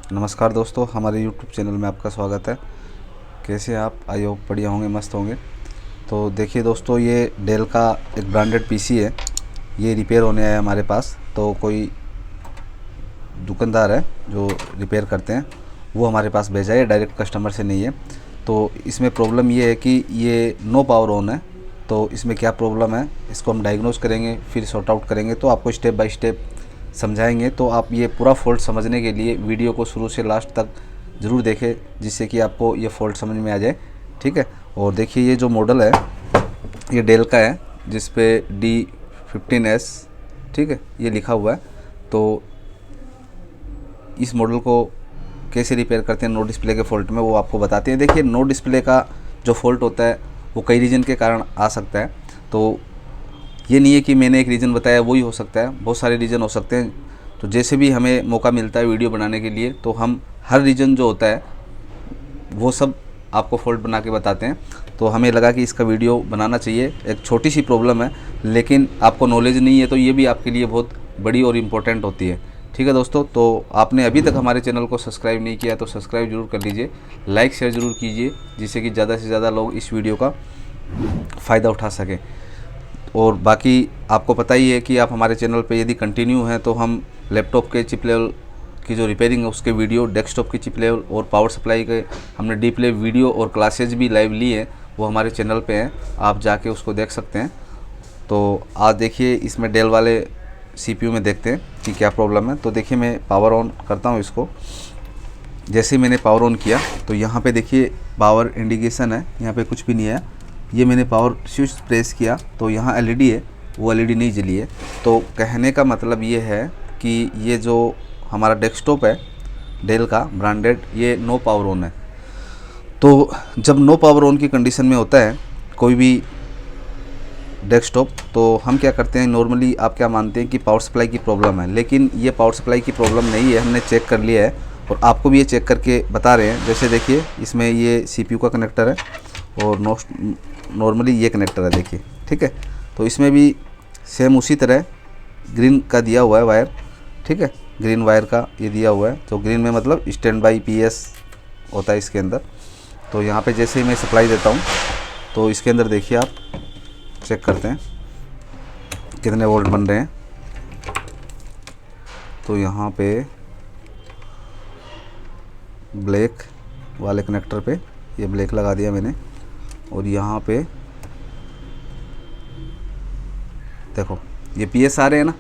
नमस्कार दोस्तों, हमारे YouTube चैनल में आपका स्वागत है। कैसे आप? आई होप बढ़िया होंगे, मस्त होंगे। तो देखिए दोस्तों, ये डेल का एक ब्रांडेड पीसी है। ये रिपेयर होने आया हमारे पास। तो कोई दुकानदार है जो रिपेयर करते हैं, वो हमारे पास भेजा है, डायरेक्ट कस्टमर से नहीं है। तो इसमें प्रॉब्लम ये है कि ये नो पावर ऑन है। तो इसमें क्या प्रॉब्लम है, इसको हम डायग्नोस करेंगे, फिर सॉर्ट आउट करेंगे। तो आपको स्टेप बाय स्टेप समझाएंगे। तो आप ये पूरा फ़ॉल्ट समझने के लिए वीडियो को शुरू से लास्ट तक ज़रूर देखें, जिससे कि आपको ये फ़ॉल्ट समझ में आ जाए। ठीक है। और देखिए, ये जो मॉडल है ये डेल का है, जिस पे D15S, ठीक है, ये लिखा हुआ है। तो इस मॉडल को कैसे रिपेयर करते हैं नो डिस्प्ले के फ़ॉल्ट में, वो आपको बताते हैं। देखिए, नो डिस्प्ले का जो फ़ॉल्ट होता है वो कई रीज़न के कारण आ सकता है। तो ये नहीं है कि मैंने एक रीज़न बताया वही हो सकता है, बहुत सारे रीज़न हो सकते हैं। तो जैसे भी हमें मौका मिलता है वीडियो बनाने के लिए, तो हम हर रीज़न जो होता है वो सब आपको फ़ॉल्ट बना के बताते हैं। तो हमें लगा कि इसका वीडियो बनाना चाहिए। एक छोटी सी प्रॉब्लम है, लेकिन आपको नॉलेज नहीं है तो ये भी आपके लिए बहुत बड़ी और इम्पोर्टेंट होती है। ठीक है दोस्तों, तो आपने अभी तक हमारे चैनल को सब्सक्राइब नहीं किया तो सब्सक्राइब जरूर कर लीजिए, लाइक शेयर ज़रूर कीजिए, जिससे कि ज़्यादा से ज़्यादा लोग इस वीडियो का फ़ायदा उठा सकें। और बाकी आपको पता ही है कि आप हमारे चैनल पे यदि कंटिन्यू हैं तो हम लैपटॉप के चिप लेवल की जो रिपेयरिंग है उसके वीडियो, डेस्कटॉप की चिप लेवल और पावर सप्लाई के हमने डीप लेवल वीडियो और क्लासेज भी लाइव ली है, वो हमारे चैनल पे हैं, आप जाके उसको देख सकते हैं। तो आज देखिए, इसमें डेल वाले CPU में देखते हैं कि क्या प्रॉब्लम है। तो देखिए, मैं पावर ऑन करता हूँ इसको। जैसे ही मैंने पावर ऑन किया तो यहाँ पे देखिए पावर इंडिकेशन है, यहाँ पे कुछ भी नहीं है। ये मैंने पावर स्विच प्रेस किया तो यहाँ LED है, वो LED नहीं जली है। तो कहने का मतलब ये है कि ये जो हमारा डेस्कटॉप है डेल का ब्रांडेड, ये नो पावर ऑन है। तो जब नो पावर ऑन की कंडीशन में होता है कोई भी डेस्कटॉप, तो हम क्या करते हैं, नॉर्मली आप क्या मानते हैं कि पावर सप्लाई की प्रॉब्लम है, लेकिन ये पावर सप्लाई की प्रॉब्लम नहीं है। हमने चेक कर लिया है और आपको भी ये चेक करके बता रहे हैं। जैसे देखिए, इसमें ये CPU का कनेक्टर है और नॉर्मली ये कनेक्टर है, देखिए, ठीक है। तो इसमें भी सेम उसी तरह ग्रीन का दिया हुआ है वायर, ठीक है, ग्रीन वायर का ये दिया हुआ है। तो ग्रीन में मतलब स्टैंड बाई PS होता है इसके अंदर। तो यहाँ पे जैसे ही मैं सप्लाई देता हूँ तो इसके अंदर देखिए, आप चेक करते हैं कितने वोल्ट बन रहे हैं। तो यहाँ पे ब्लैक वाले कनेक्टर पे ये ब्लैक लगा दिया मैंने, और यहाँ पे देखो ये PS आ रहे हैं ना।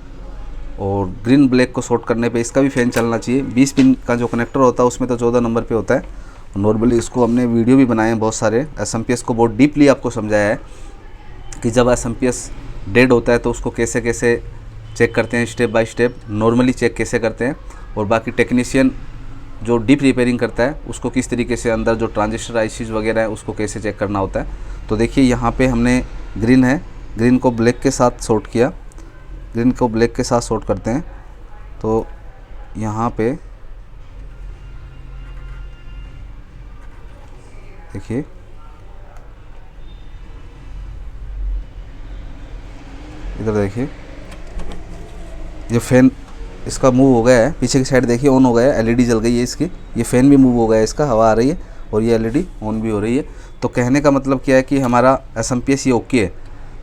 और ग्रीन ब्लैक को शॉर्ट करने पे इसका भी फ़ैन चलना चाहिए। 20 पिन का जो कनेक्टर होता है उसमें तो 14 नंबर पे होता है। नॉर्मली इसको हमने वीडियो भी बनाए हैं बहुत सारे, SMPS को बहुत डीपली आपको समझाया है कि जब SMPS डेड होता है तो उसको कैसे कैसे चेक करते हैं, step by step normally check कैसे करते हैं। और बाकी टेक्नीशियन जो डीप रिपेयरिंग करता है उसको किस तरीके से अंदर जो ट्रांजिस्टर ICs वगैरह है उसको कैसे चेक करना होता है। तो देखिए, यहाँ पे हमने ग्रीन है, ग्रीन को ब्लैक के साथ शॉर्ट किया, ग्रीन को ब्लैक के साथ शॉर्ट करते हैं। तो यहाँ पे देखिए, इधर देखिए, ये फ़ैन इसका मूव हो गया है, पीछे की साइड देखिए ऑन हो गया है, LED जल गई है इसकी। ये फ़ैन भी मूव हो गया है, इसका हवा आ रही है और ये LED ऑन भी हो रही है। तो कहने का मतलब क्या है कि हमारा SMPS ये ओके है।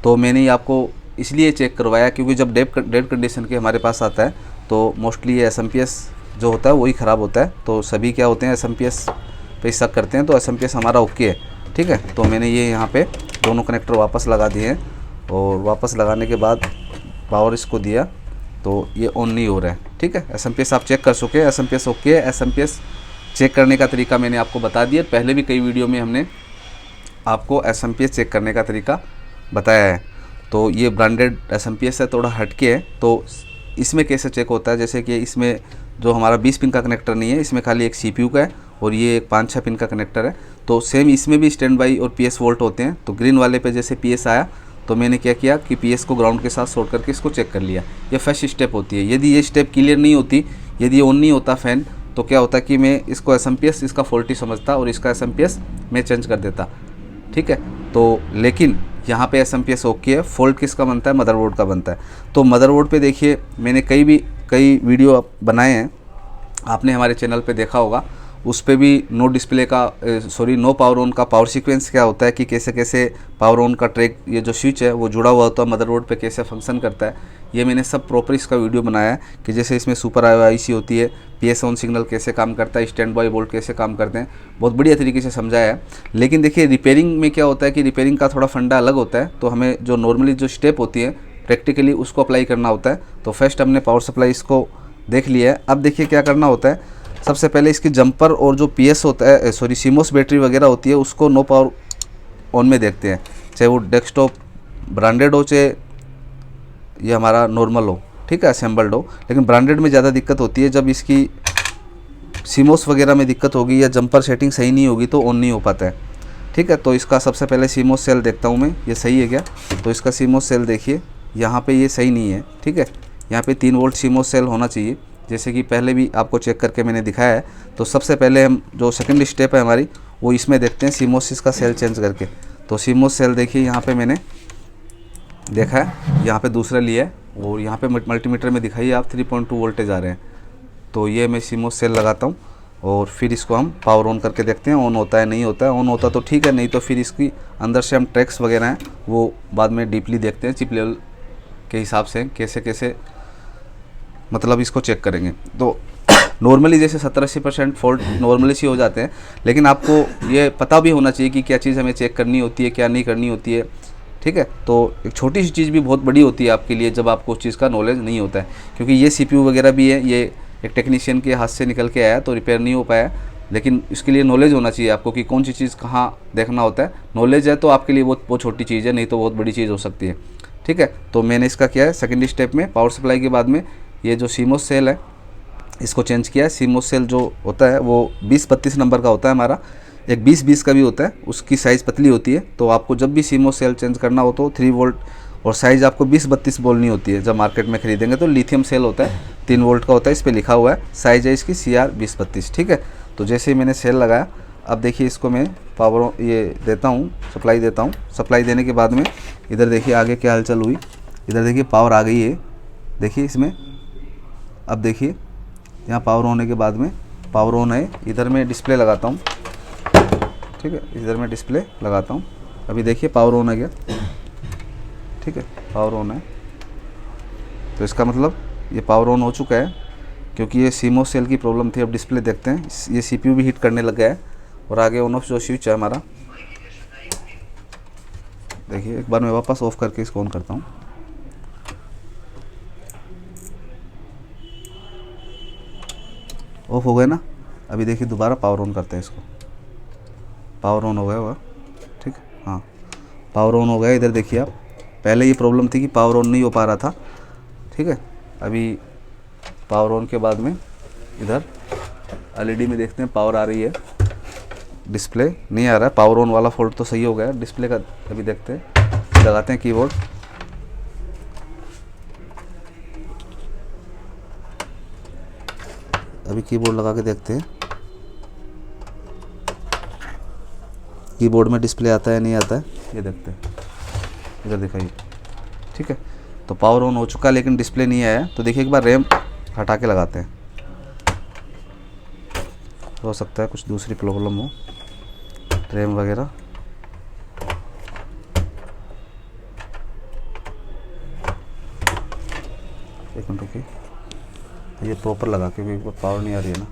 तो मैंने ये आपको इसलिए चेक करवाया क्योंकि जब डेड कंडीशन के हमारे पास आता है तो मोस्टली ये SMPS जो होता है वही ख़राब होता है। तो सभी क्या होते हैं, SMPS पे शक करते हैं। तो SMPS हमारा ओके है, ठीक है। तो मैंने ये यहाँ पे दोनों कनेक्टर वापस लगा दिए हैं, और वापस लगाने के बाद पावर इसको दिया तो ये ऑन नहीं हो रहा है, ठीक है। SMPS आप चेक कर चुके हैं, SMPS ओके है। SMPS चेक करने का तरीका मैंने आपको बता दिया, पहले भी कई वीडियो में हमने आपको SMPS चेक करने का तरीका बताया है। तो ये ब्रांडेड SMPS है, थोड़ा हटके है। तो इसमें कैसे चेक होता है, जैसे कि इसमें जो हमारा 20 पिन का कनेक्टर नहीं है, इसमें खाली एक CPU का है और ये एक 5-6 पिन का कनेक्टर है। तो सेम इसमें भी स्टैंड बाई और PS वोल्ट होते हैं। तो ग्रीन वाले पे जैसे PS आया तो मैंने क्या किया कि PS को ग्राउंड के साथ शॉर्ट करके इसको चेक कर लिया। ये फर्स्ट स्टेप होती है। यदि ये स्टेप क्लियर नहीं होती, यदि ये ऑन नहीं होता फ़ैन, तो क्या होता कि मैं इसको SMPS इसका फॉल्टी समझता और इसका SMPS मैं चेंज कर देता, ठीक है। तो लेकिन यहाँ पे SMPS ओके है। फॉल्ट किसका बनता है, मदरबोर्ड का बनता है। तो मदरबोर्ड पे देखिए, मैंने कई वीडियो बनाए हैं आपने हमारे चैनल पे देखा होगा, उस पे भी नो डिस्प्ले का नो पावर ऑन का पावर सीक्वेंस क्या होता है कि कैसे कैसे पावर ऑन का ट्रैक, ये जो स्विच है वो जुड़ा हुआ होता है मदरबोर्ड पे, कैसे फंक्शन करता है, ये मैंने सब प्रॉपर इसका वीडियो बनाया है कि जैसे इसमें सुपर आईसी होती है, PS ऑन सिग्नल कैसे काम करता है, स्टैंड बाय बोल्ट कैसे काम करते हैं, बहुत बढ़िया तरीके से समझाया है। लेकिन देखिए रिपेयरिंग में क्या होता है कि रिपेयरिंग का थोड़ा फंडा अलग होता है, तो हमें जो नॉर्मली जो स्टेप होती है प्रैक्टिकली उसको अप्लाई करना होता है। तो फर्स्ट हमने पावर सप्लाई इसको देख लिया है। अब देखिए क्या करना होता है, सबसे पहले इसकी जंपर और जो PS होता है सीमोस बैटरी वगैरह होती है उसको नो पावर ऑन में देखते हैं, चाहे वो डेस्कटॉप ब्रांडेड हो चाहे ये हमारा नॉर्मल हो, ठीक है, असेंबल्ड हो। लेकिन ब्रांडेड में ज़्यादा दिक्कत होती है, जब इसकी सीमोस वगैरह में दिक्कत होगी या जंपर सेटिंग सही नहीं होगी तो ऑन नहीं हो पाता है, ठीक है। तो इसका सबसे पहले सीमोस सेल देखता हूँ मैं, ये सही है क्या। तो इसका सीमोस सेल देखिए, यहाँ पे ये सही नहीं है, ठीक है। यहाँ पे 3 वोल्ट सीमोस सेल होना चाहिए, जैसे कि पहले भी आपको चेक करके मैंने दिखाया है। तो सबसे पहले हम जो सेकंड स्टेप है हमारी वो इसमें देखते हैं सीमोसिस का सेल चेंज करके। तो सीमोस सेल देखिए यहाँ पे मैंने देखा है, यहाँ पे दूसरा लिया है और यहाँ पे मल्टीमीटर में दिखाइए आप 3.2 वोल्टेज आ रहे हैं। तो ये मैं सीमोस सेल लगाता हूँ और फिर इसको हम पावर ऑन करके देखते हैं ऑन होता है नहीं होता है। ऑन होता तो ठीक है, नहीं तो फिर इसकी अंदर से हम ट्रैक्स वगैरह हैं वो बाद में डीपली देखते हैं, चिप लेवल के हिसाब से कैसे कैसे मतलब इसको चेक करेंगे। तो नॉर्मली जैसे 70-80% फॉल्ट नॉर्मली से हो जाते हैं, लेकिन आपको ये पता भी होना चाहिए कि क्या चीज़ हमें चेक करनी होती है क्या नहीं करनी होती है, ठीक है। तो एक छोटी सी चीज़ भी बहुत बड़ी होती है आपके लिए जब आपको उस चीज़ का नॉलेज नहीं होता है, क्योंकि ये CPU वगैरह भी है, ये एक टेक्नीशियन के हाथ से निकल के आया तो रिपेयर नहीं हो पाया, लेकिन इसके लिए नॉलेज होना चाहिए आपको कि कौन सी चीज़ कहाँ देखना होता है। नॉलेज है तो आपके लिए बहुत छोटी चीज़ है, नहीं तो बहुत बड़ी चीज़ हो सकती है, ठीक है। तो मैंने इसका किया है सेकेंड स्टेप में पावर सप्लाई के बाद में ये जो सीमोस सेल है इसको चेंज किया है। सीमोस सेल जो होता है वो 20-32 नंबर का होता है हमारा, एक 20-20 का भी होता है, उसकी साइज़ पतली होती है। तो आपको जब भी सीमोस सेल चेंज करना हो तो 3 वोल्ट और साइज़ आपको 20-32 बोलनी होती है। जब मार्केट में खरीदेंगे तो लिथियम सेल होता है 3 वोल्ट का होता है, इस पर लिखा हुआ है, साइज़ है इसकी CR 2032, ठीक है। तो जैसे ही मैंने सेल लगाया, अब देखिए इसको मैं पावर ये देता हूँ, सप्लाई देता हूँ। सप्लाई देने के बाद में इधर देखिए आगे क्या हलचल हुई, इधर देखिए पावर आ गई है, देखिए इसमें। अब देखिए यहाँ पावर होने के बाद में पावर ऑन है, इधर मैं डिस्प्ले लगाता हूँ, ठीक है, इधर मैं डिस्प्ले लगाता हूँ। अभी देखिए पावर ऑन है क्या, ठीक है, पावर ऑन है। तो इसका मतलब ये पावर ऑन हो चुका है, क्योंकि ये सीमोस सेल की प्रॉब्लम थी। अब डिस्प्ले देखते हैं, ये CPU भी हीट करने लग गया है और आगे ऑन ऑफ जो स्विच है हमारा, देखिए एक बार मैं वापस ऑफ करके इसको ऑन करता हूँ। ऑफ हो गया ना। अभी देखिए दोबारा पावर ऑन करते हैं इसको, पावर ऑन हो गया होगा, ठीक, हाँ पावर ऑन हो गया। इधर देखिए आप, पहले ये प्रॉब्लम थी कि पावर ऑन नहीं हो पा रहा था, ठीक है। अभी पावर ऑन के बाद में इधर LED में देखते हैं पावर आ रही है, डिस्प्ले नहीं आ रहा है। पावर ऑन वाला फॉल्ट तो सही हो गया, डिस्प्ले का अभी देखते हैं, लगाते हैं कीबोर्ड। अभी कीबोर्ड लगा के देखते हैं कीबोर्ड में डिस्प्ले आता है नहीं आता है, ये देखते हैं, इधर दिखाइए, ठीक है। तो पावर ऑन हो चुका लेकिन डिस्प्ले नहीं आया। तो देखिए एक बार रैम हटा के लगाते हैं, हो सकता है कुछ दूसरी प्रॉब्लम हो, रैम वगैरह। एक मिनट रुकिए, ये प्रॉपर लगा के भी पावर नहीं आ रही है ना।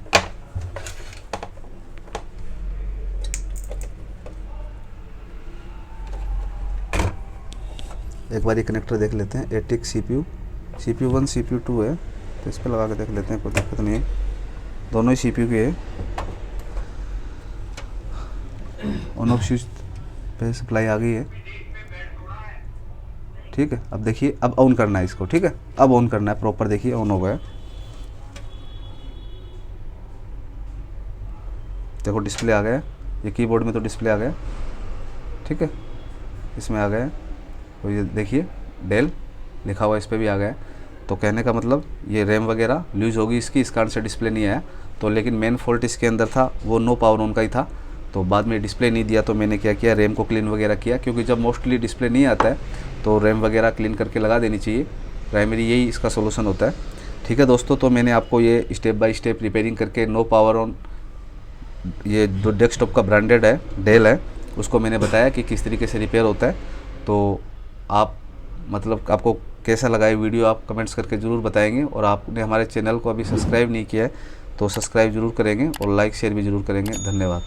एक बार ये कनेक्टर देख लेते हैं, एटिक CPU 1 CPU 2 है, तो इस पर लगा के देख लेते हैं, कोई दिक्कत नहीं है, दोनों ही CPU के है। ऑन ऑफ स्विच पे सप्लाई आ गई है, ठीक है। अब देखिए अब ऑन करना है इसको, ठीक है, अब ऑन करना है प्रॉपर। देखिए ऑन हो गया, देखो डिस्प्ले आ गया, ये कीबोर्ड में तो डिस्प्ले आ गया, ठीक है, इसमें आ गया। तो ये देखिए डेल लिखा हुआ इस पर भी आ गया। तो कहने का मतलब ये रैम वगैरह लूज़ होगी इसकी, इस कारण से डिस्प्ले नहीं आया। तो लेकिन मेन फॉल्ट इसके अंदर था वो नो पावर ऑन का ही था। तो बाद में डिस्प्ले नहीं दिया तो मैंने क्या किया, रैम को क्लीन वगैरह किया, क्योंकि जब मोस्टली डिस्प्ले नहीं आता है तो रैम वगैरह क्लीन करके लगा देनी चाहिए। प्राइमरी यही इसका सोल्यूशन होता है। ठीक है दोस्तों, तो मैंने आपको ये स्टेप बाय स्टेप रिपेयरिंग करके नो पावर ऑन, ये जो डेस्कटॉप का ब्रांडेड है डेल है, उसको मैंने बताया कि किस तरीके से रिपेयर होता है। तो आप मतलब आपको कैसा लगा ये वीडियो आप कमेंट्स करके ज़रूर बताएंगे। और आपने हमारे चैनल को अभी सब्सक्राइब नहीं किया है तो सब्सक्राइब ज़रूर करेंगे और लाइक शेयर भी ज़रूर करेंगे। धन्यवाद।